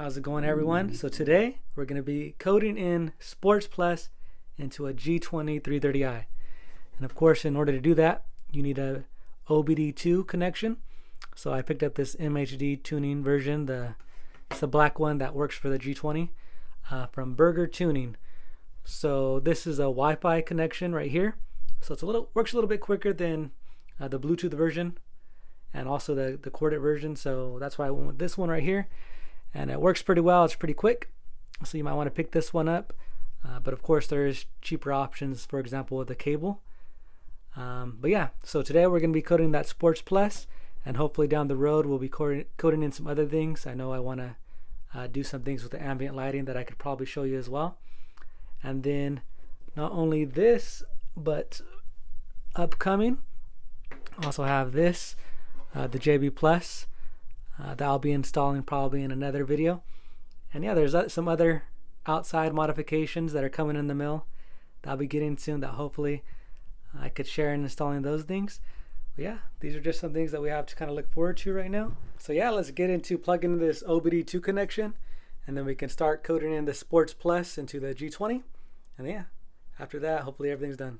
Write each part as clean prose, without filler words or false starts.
How's it going, everyone? So today we're going to be coding in Sports Plus into a G20 330i. And of course, in order to do that, you need a OBD2 connection. So I picked up this MHD tuning version. It's the black one that works for the G20 from Burger Tuning. So this is a Wi-Fi connection right here. So works a little bit quicker than the Bluetooth version and also the corded version. So that's why I went with this one right here. And it works pretty well. It's pretty quick, so you might want to pick this one up. But of course, there's cheaper options, for example, with the cable. But yeah, so today we're going to be coding that Sports Plus, and hopefully down the road we'll be coding in some other things. I know I want to do some things with the ambient lighting that I could probably show you as well. And then not only this, but upcoming, also have this, the JB Plus. That I'll be installing probably in another video. And yeah, there's some other outside modifications that are coming in the mail that I'll be getting soon that hopefully I could share in installing those things. But yeah, these are just some things that we have to kind of look forward to right now. So yeah, let's get into plugging in this OBD2 connection, and then we can start coding in the Sports Plus into the G20. And yeah, after that, hopefully everything's done.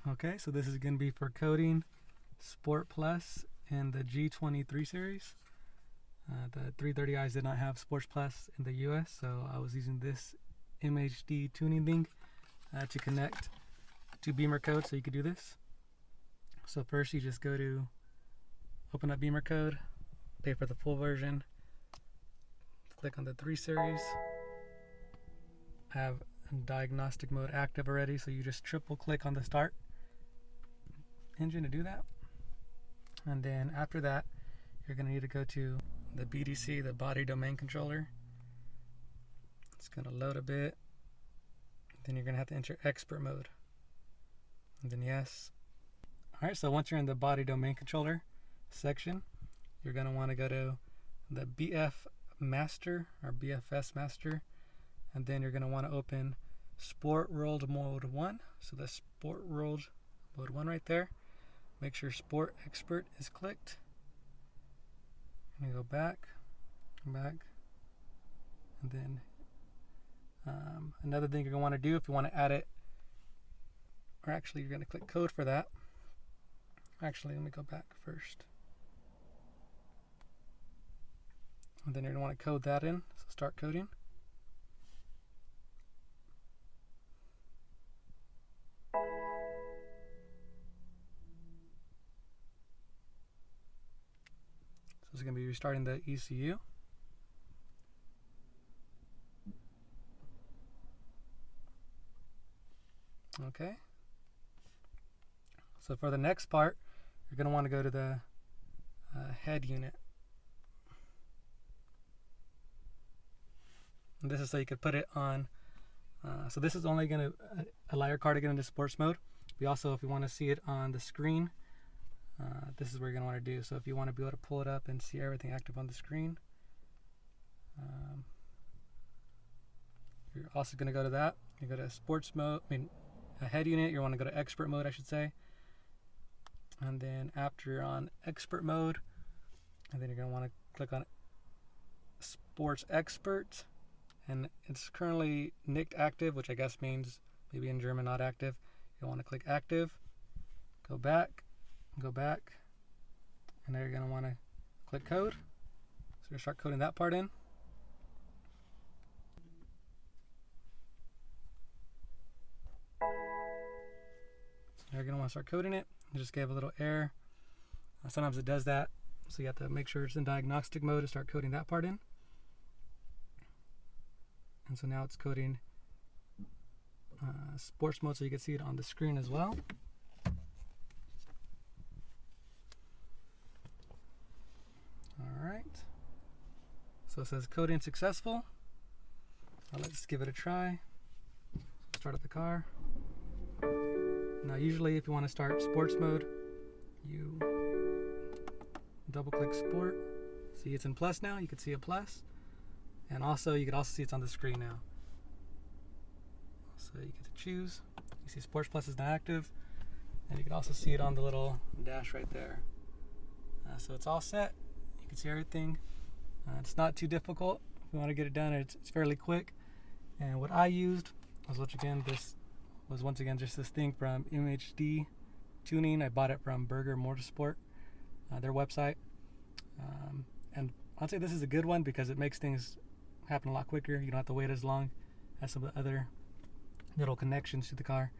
Okay, so this is going to be for coding Sport Plus in the G23 series. The 330i's did not have Sports Plus in the US, so I was using this MHD tuning thing to connect to BimmerCode so you could do this. So first you just go to open up BimmerCode, pay for the full version, click on the 3 series. I have diagnostic mode active already, so you just triple click on the start engine to do that. And then after that, you're going to need to go to the BDC, the body domain controller. It's going to load a bit. Then you're going to have to enter expert mode. And then yes. Alright, so once you're in the body domain controller section, you're going to want to go to the BF master or BFS master. And then you're going to want to open Sport World Mode 1. So the Sport World Mode 1 right there. Make sure Sport Expert is clicked. I'm going to go back, and then another thing you're going to want to do if you want to add it, or actually you're going to click code for that. Actually, let me go back first. And then you're going to want to code that in, so start coding. This is going to be restarting the ECU. Okay. So for the next part, you're going to want to go to the head unit. And this is so you could put it on. So this is only going to allow your car to get into sports mode. We also, if you want to see it on the screen, this is what you're going to want to do. So if you want to be able to pull it up and see everything active on the screen, you're also going to go to that. You go to sports mode, a head unit, you want to go to expert mode, I should say. And then after you're on expert mode, and then you're going to want to click on sports expert. And it's currently nicked active, which I guess means maybe in German not active. You want to click active, go back, and now you're going to want to click code. So you're going to start coding that part in. So now you're going to want to start coding it. You just gave a little error. Sometimes it does that, so you have to make sure it's in diagnostic mode to start coding that part in. And so now it's coding sports mode so you can see it on the screen as well. Alright, so it says coding successful. Let's give it a try. Start up the car. Now usually if you want to start sports mode, you double click sport. See it's in plus now, you can see a plus. And also you can also see it's on the screen now. So you get to choose. You see sports plus is not active. And you can also see it on the little dash right there. So it's all set. You can see everything. It's not too difficult. If you want to get it done, it's fairly quick. And what I used was, once again just this thing from MHD Tuning. I bought it from Burger Motorsport, their website. And I'd say this is a good one because it makes things happen a lot quicker. You don't have to wait as long as some of the other little connections to the car.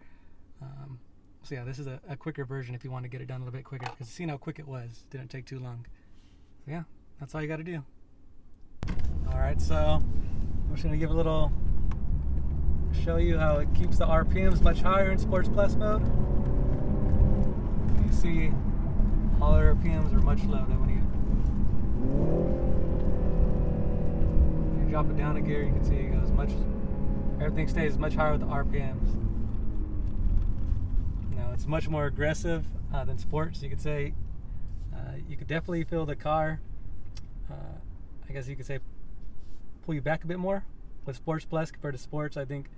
So yeah, this is a quicker version if you want to get it done a little bit quicker, because seeing how quick it was, didn't take too long. So yeah, that's all you got to do. Alright, so I'm just going to give a little, show you how it keeps the RPMs much higher in Sports Plus mode. You see all the RPMs are much lower than when you drop it down a gear. You can see it goes everything stays much higher with the RPMs. Now it's much more aggressive than sports. You could say you could definitely feel the car, I guess you could say, pull you back a bit more with Sports Plus compared to sports. I think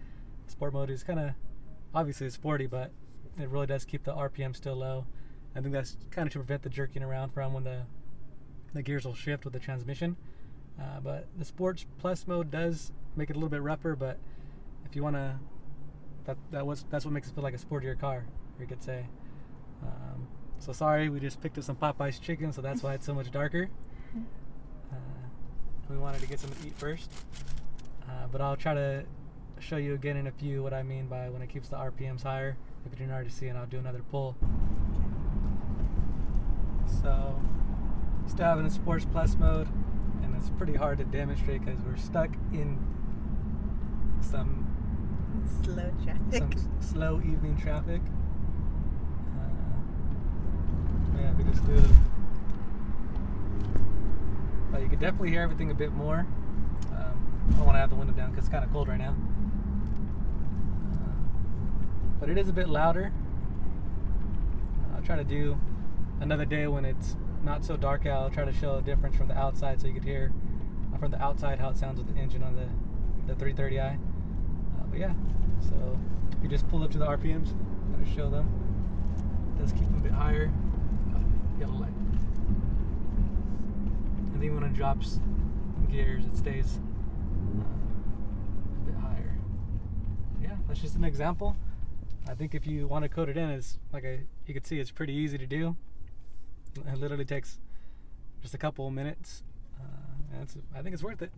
sport mode is kind of, obviously it's sporty, but it really does keep the RPM still low. I think that's kind of to prevent the jerking around from when the gears will shift with the transmission. But the Sports Plus mode does make it a little bit rougher, but if you want to, that's what makes it feel like a sportier car, you could say. So sorry, we just picked up some Popeye's chicken, so that's why it's so much darker. We wanted to get some to eat first, but I'll try to show you again in a few what I mean by when it keeps the RPMs higher. If you didn't already see, and I'll do another pull. So still having a Sports Plus mode, and it's pretty hard to demonstrate because we're stuck in some slow evening traffic. Yeah, we just do it. But you can definitely hear everything a bit more. I don't want to have the window down because it's kind of cold right now. But it is a bit louder. I'll try to do another day when it's not so dark out. I'll try to show a difference from the outside so you could hear from the outside how it sounds with the engine on the 330i. But yeah, so you just pull up to the RPMs. I'm going to show them. It does keep them a bit higher. Yellow light. And then when it drops gears, it stays a bit higher. Yeah, that's just an example. I think if you want to code it in, it's like you can see it's pretty easy to do. It literally takes just a couple of minutes. And I think it's worth it.